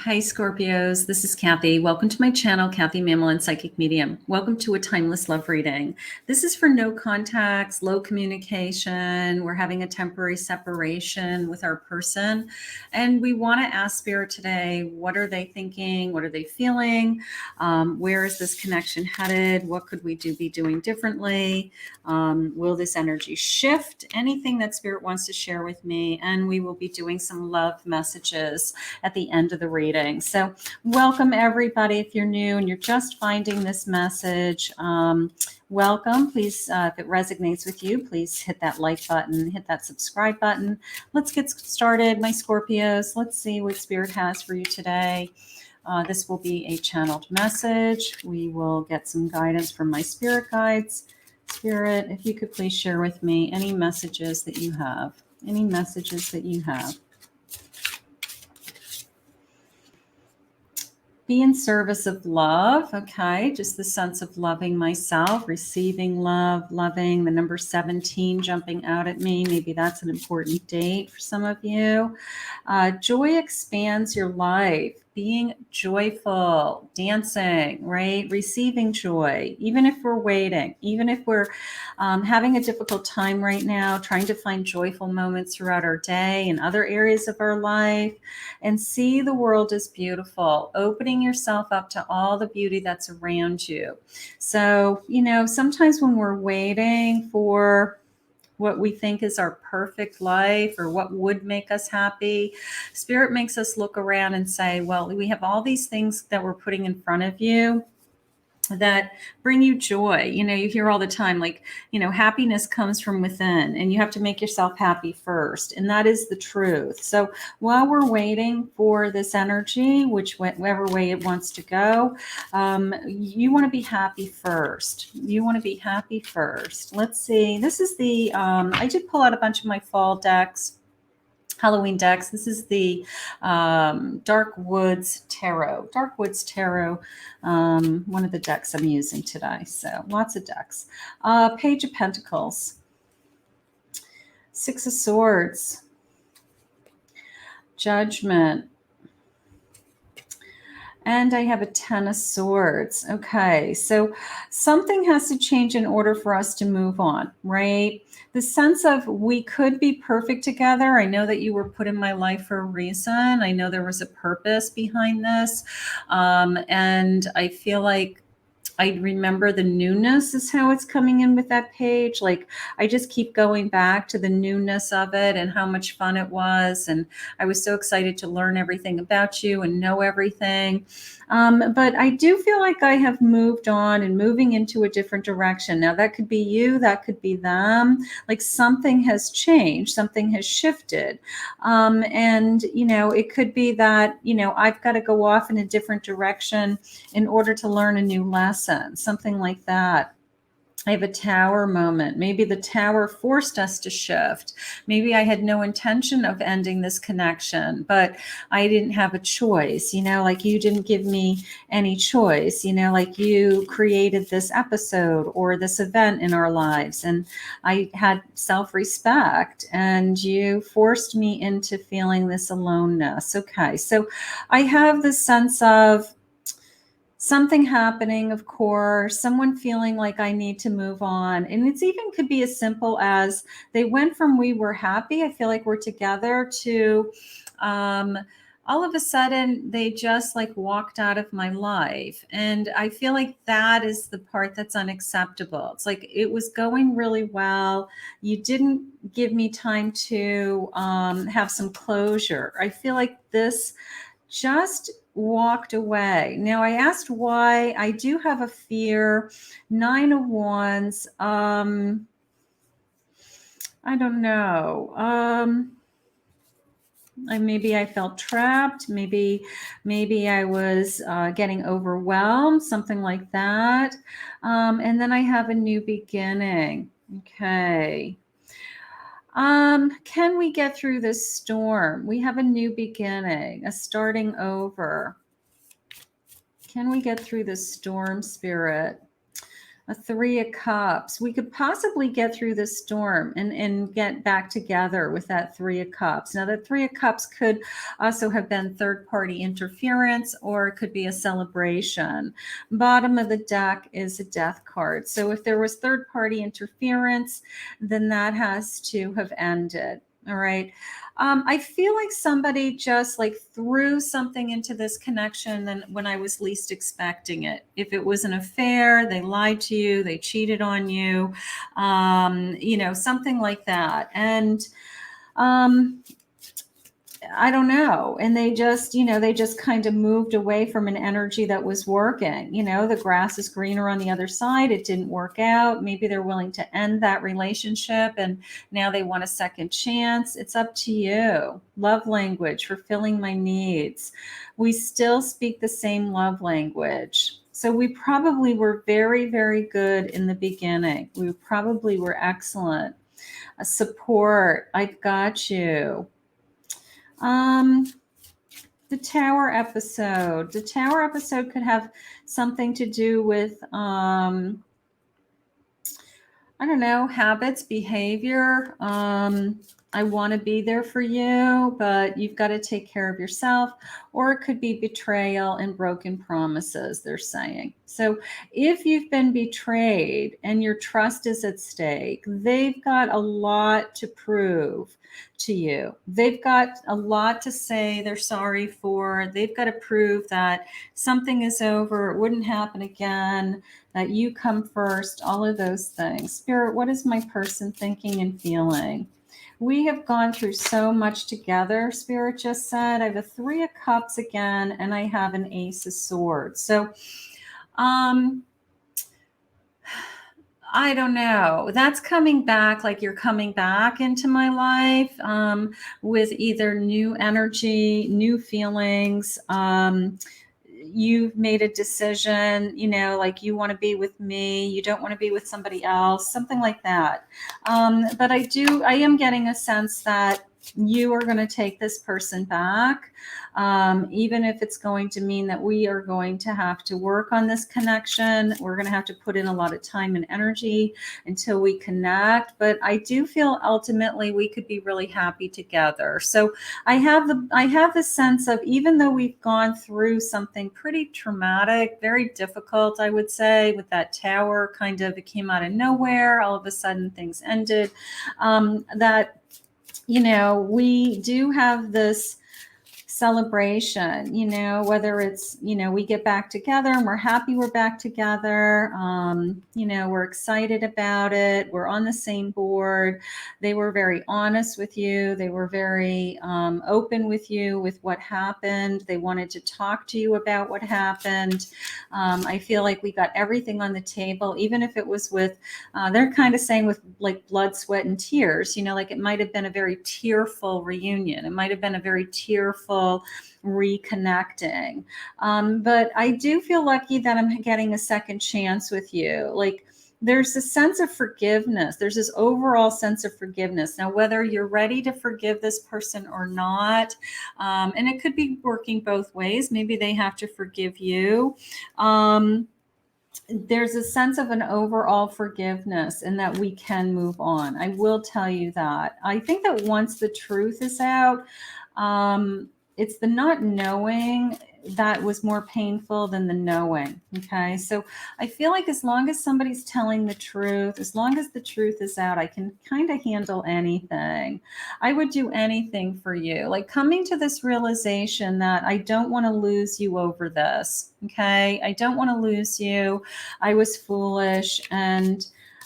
Hi, Scorpios. This is Kathy. Welcome to my channel, Kathy Mamolen, Psychic Medium. Welcome to a timeless love reading. This is for no contacts, low communication. We're having a temporary separation with our person. And we want to ask Spirit today, what are they thinking? What are they feeling? Where is this connection headed? What could we be doing differently? Will this energy shift? Anything that Spirit wants to share with me. And we will be doing some love messages at the end of the reading. So welcome everybody. If you're new and you're just finding this message, welcome. Please, if it resonates with you, please hit that like button, hit that subscribe button. Let's get started, my Scorpios. Let's see what Spirit has for you today. This will be a channeled message. We will get some guidance from my spirit guides. Spirit, if you could please share with me any messages that you have. Any messages that you have. Be in service of love, okay? Just the sense of loving myself, receiving love, loving the number 17 jumping out at me. Maybe that's an important date for some of you. Joy expands your life. Being joyful, dancing, right? Receiving joy, even if we're waiting, even if we're having a difficult time right now, trying to find joyful moments throughout our day and other areas of our life, and see the world as beautiful, opening yourself up to all the beauty that's around you. So, you know, sometimes when we're waiting for what we think is our perfect life or what would make us happy, Spirit makes us look around and say, well, we have all these things that we're putting in front of you that bring you joy. You know, you hear all the time, like, you know, happiness comes from within and you have to make yourself happy first. And that is the truth. So while we're waiting for this energy, whichever way it wants to go, you want to be happy first. You want to be happy first. Let's see. This is the, I did pull out a bunch of my fall decks. Halloween decks. This is the Dark Woods Tarot. Dark Woods Tarot, one of the decks I'm using today. So lots of decks. Page of Pentacles. Six of Swords. Judgment. And I have a 10 of Swords. Okay, so something has to change in order for us to move on, right? The sense of we could be perfect together. I know that you were put in my life for a reason. I know there was a purpose behind this. And I feel like I remember the newness is how it's coming in with that page. Like I just keep going back to the newness of it and how much fun it was. And I was so excited to learn everything about you and know everything. But I do feel like I have moved on and moving into a different direction. Now that could be you, that could be them. Like something has changed, something has shifted. And, you know, it could be that, you know, I've got to go off in a different direction in order to learn a new lesson, something like that. I have a tower moment. Maybe the tower forced us to shift. Maybe I had no intention of ending this connection, but I didn't have a choice, you know, like you didn't give me any choice, you know, like you created this episode or this event in our lives. And I had self-respect and you forced me into feeling this aloneness. Okay. So I have this sense of something happening, of course, someone feeling like I need to move on. And it's even could be as simple as they went from we were happy, I feel like we're together, to all of a sudden they just like walked out of my life. And I feel like that is the part that's unacceptable. It's like it was going really well. You didn't give me time to have some closure. I feel like this just walked away. Now I asked why. I do have a fear. 9 of Wands. I don't know. Maybe I felt trapped. Maybe I was getting overwhelmed, something like that. And then I have a new beginning. Okay. Can we get through this storm? We have a new beginning, a starting over. Can we get through this storm, Spirit? A Three of Cups. We could possibly get through this storm and get back together with that Three of Cups. Now, the Three of Cups could also have been third-party interference, or it could be a celebration. Bottom of the deck is a Death card. So if there was third-party interference, then that has to have ended. All right. I feel like somebody just like threw something into this connection than when I was least expecting it. If it was an affair, they lied to you, they cheated on you, something like that. And I don't know. And they just, they just kind of moved away from an energy that was working. The grass is greener on the other side. It didn't work out. Maybe they're willing to end that relationship and now they want a second chance. It's up to you. Love language, fulfilling my needs. We still speak the same love language. So we probably were very, very good in the beginning. We probably were excellent. Support. I've got you. The Tower episode. The Tower episode could have something to do with, I don't know, habits, behavior. I want to be there for you, but you've got to take care of yourself. Or it could be betrayal and broken promises, they're saying. So if you've been betrayed and your trust is at stake, they've got a lot to prove to you. They've got a lot to say they're sorry for. They've got to prove that something is over, it wouldn't happen again, that you come first, all of those things. Spirit, what is my person thinking and feeling? We have gone through so much together, Spirit just said. I have a Three of Cups again, and I have an Ace of Swords. So, I don't know. That's coming back, like you're coming back into my life with either new energy, new feelings. You've made a decision, like you want to be with me, you don't want to be with somebody else, something like that. But I am getting a sense that you are going to take this person back, even if it's going to mean that we are going to have to work on this connection. We're going to have to put in a lot of time and energy until we connect. But I do feel ultimately we could be really happy together. So I have the sense of, even though we've gone through something pretty traumatic, very difficult, I would say, with that tower, kind of, it came out of nowhere. All of a sudden things ended. That we do have this celebration, whether it's, we get back together and we're happy we're back together. We're excited about it. We're on the same board. They were very honest with you. They were very open with you with what happened. They wanted to talk to you about what happened. I feel like we got everything on the table, even if it was with, they're kind of saying with like blood, sweat, and tears, like it might have been a very tearful reunion. It might have been a very tearful reconnecting. But I do feel lucky that I'm getting a second chance with you. Like there's a sense of forgiveness. There's this overall sense of forgiveness. Now, whether you're ready to forgive this person or not, and it could be working both ways. Maybe they have to forgive you. There's a sense of an overall forgiveness and that we can move on. I will tell you that. I think that once the truth is out, it's the not knowing that was more painful than the knowing. Okay. So I feel like as long as somebody's telling the truth, as long as the truth is out, I can kind of handle anything. I would do anything for you. Like coming to this realization that I don't want to lose you over this. Okay. I don't want to lose you. I was foolish. And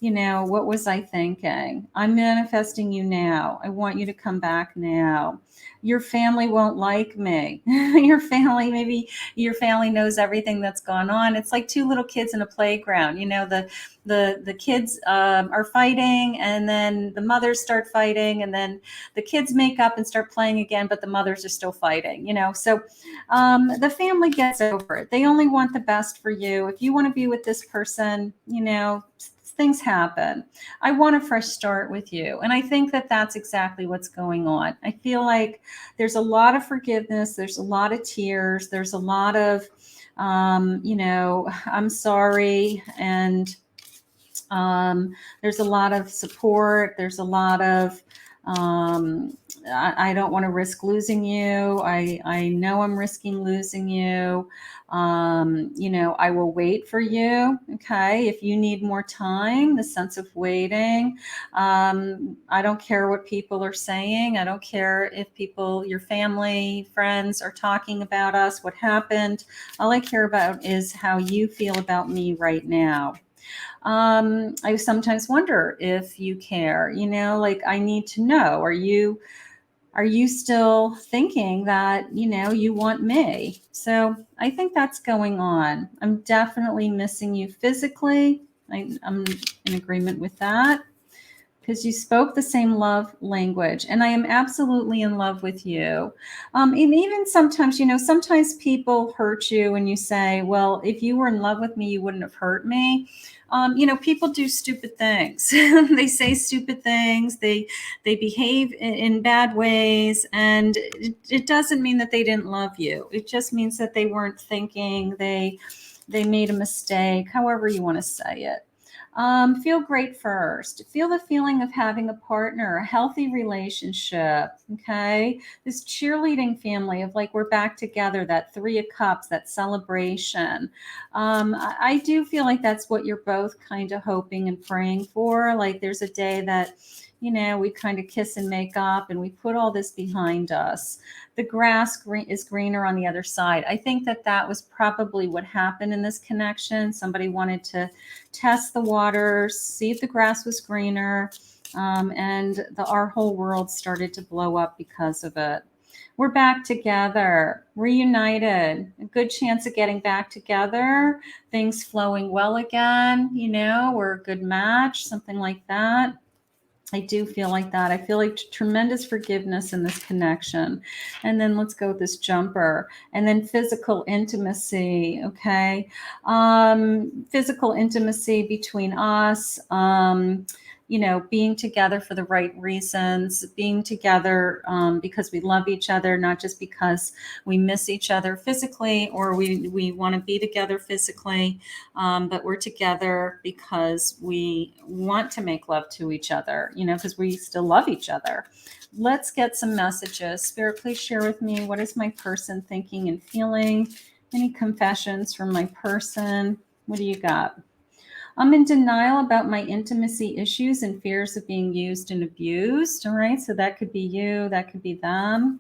what was I thinking? I'm manifesting you now. I want you to come back now. Your family won't like me. Maybe your family knows everything that's gone on. It's like two little kids in a playground. The kids are fighting, and then the mothers start fighting, and then the kids make up and start playing again, but the mothers are still fighting. So the family gets over it. They only want the best for you. If you want to be with this person, things happen. I want a fresh start with you. And I think that that's exactly what's going on. I feel like there's a lot of forgiveness. There's a lot of tears. There's a lot of, I'm sorry. And There's a lot of support. There's a lot of, I don't want to risk losing you. I know I'm risking losing you. I will wait for you. Okay. If you need more time, the sense of waiting. I don't care what people are saying. I don't care if people, your family, friends are talking about us, what happened. All I care about is how you feel about me right now. I sometimes wonder if you care, like I need to know, are you still thinking that, you want me? So I think that's going on. I'm definitely missing you physically. I'm in agreement with that because you spoke the same love language, and I am absolutely in love with you. And even sometimes, sometimes people hurt you and you say, well, if you were in love with me, you wouldn't have hurt me. People do stupid things. They say stupid things. They behave in bad ways, and it doesn't mean that they didn't love you. It just means that they weren't thinking. They made a mistake, however you want to say it. Feel great first. Feel the feeling of having a partner, a healthy relationship. Okay. This cheerleading family of like, we're back together, that 3 of Cups, that celebration. I do feel like that's what you're both kind of hoping and praying for. Like there's a day that, we kind of kiss and make up and we put all this behind us. The grass is greener on the other side. I think that was probably what happened in this connection. Somebody wanted to test the waters, see if the grass was greener, and our whole world started to blow up because of it. We're back together, reunited, a good chance of getting back together, things flowing well again, we're a good match, something like that. I do feel like that. I feel like tremendous forgiveness in this connection. And then let's go with this jumper. And then physical intimacy, okay? Physical intimacy between us, being together for the right reasons, being together because we love each other, not just because we miss each other physically or we want to be together physically, but we're together because we want to make love to each other, because we still love each other. Let's get some messages. Spirit, please share with me, what is my person thinking and feeling? Any confessions from my person? What do you got? I'm in denial about my intimacy issues and fears of being used and abused. All right, so that could be you, that could be them.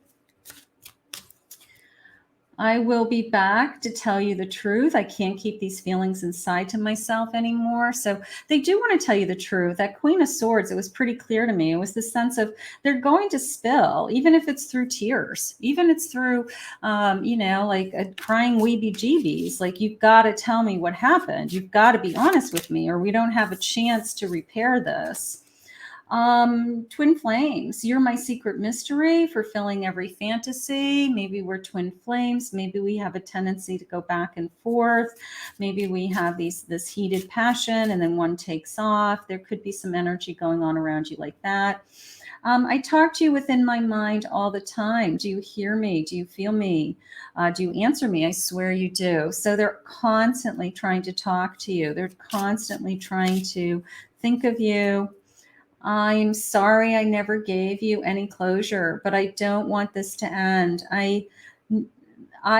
I will be back to tell you the truth. I can't keep these feelings inside to myself anymore. So they do want to tell you the truth. That Queen of Swords, it was pretty clear to me. It was the sense of they're going to spill, even if it's through tears, even if it's through, like a crying weeby jeebies. Like, you've got to tell me what happened. You've got to be honest with me, or we don't have a chance to repair this. Twin flames, you're my secret mystery, fulfilling every fantasy. Maybe we're twin flames. Maybe we have a tendency to go back and forth. Maybe we have this heated passion and then one takes off. There could be some energy going on around you like that. I talk to you within my mind all the time. Do you hear me? Do you feel me? Do you answer me? I swear you do. So they're constantly trying to talk to you. They're constantly trying to think of you. I'm sorry I never gave you any closure, but I don't want this to end. I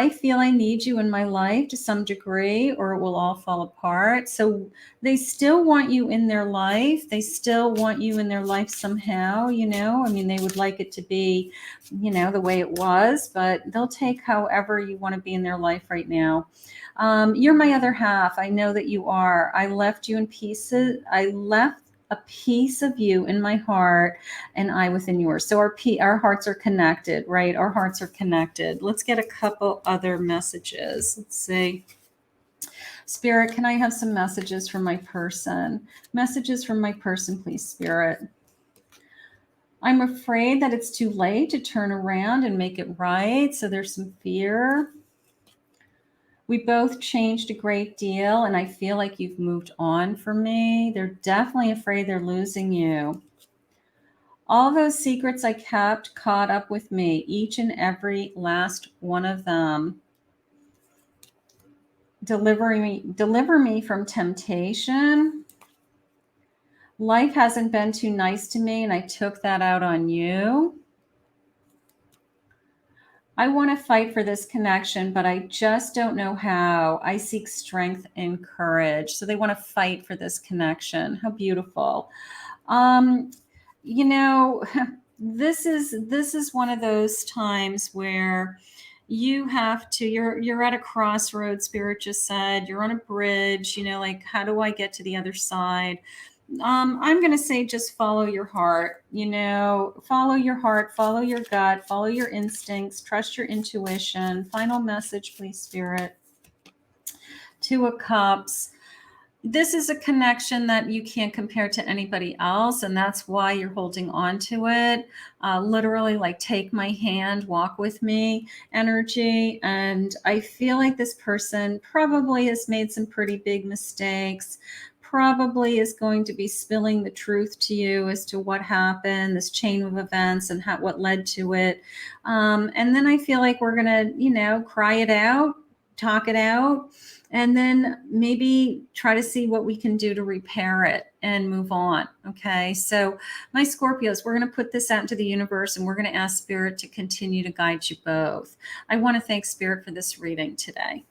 feel I need you in my life to some degree, or it will all fall apart. So they still want you in their life. They still want you in their life somehow, I mean, they would like it to be, the way it was, but they'll take however you want to be in their life right now. You're my other half. I know that you are. I left you in pieces. I left a piece of you in my heart and I within yours. So our hearts are connected, right? Our hearts are connected. Let's get a couple other messages. Let's see. Spirit, can I have some messages from my person? Messages from my person, please, Spirit. I'm afraid that it's too late to turn around and make it right. So there's some fear. We both changed a great deal, and I feel like you've moved on from me. They're definitely afraid they're losing you. All those secrets I kept caught up with me, each and every last one of them. Deliver me from temptation. Life hasn't been too nice to me, and I took that out on you. I want to fight for this connection, but I just don't know how. I seek strength and courage. So they want to fight for this connection. How beautiful. Um, you know, this is one of those times where you have to, you're at a crossroads. Spirit just said you're on a bridge, like, how do I get to the other side? I'm going to say just follow your heart, follow your heart, follow your gut, follow your instincts, trust your intuition. Final message, please, Spirit. Two of Cups. This is a connection that you can't compare to anybody else, and that's why you're holding on to it. Literally, like, take my hand, walk with me energy. And I feel like this person probably has made some pretty big mistakes, probably is going to be spilling the truth to you as to what happened, this chain of events, and what led to it. And then I feel like we're going to, cry it out, talk it out, and then maybe try to see what we can do to repair it and move on. Okay. So my Scorpios, we're going to put this out into the universe, and we're going to ask Spirit to continue to guide you both. I want to thank Spirit for this reading today.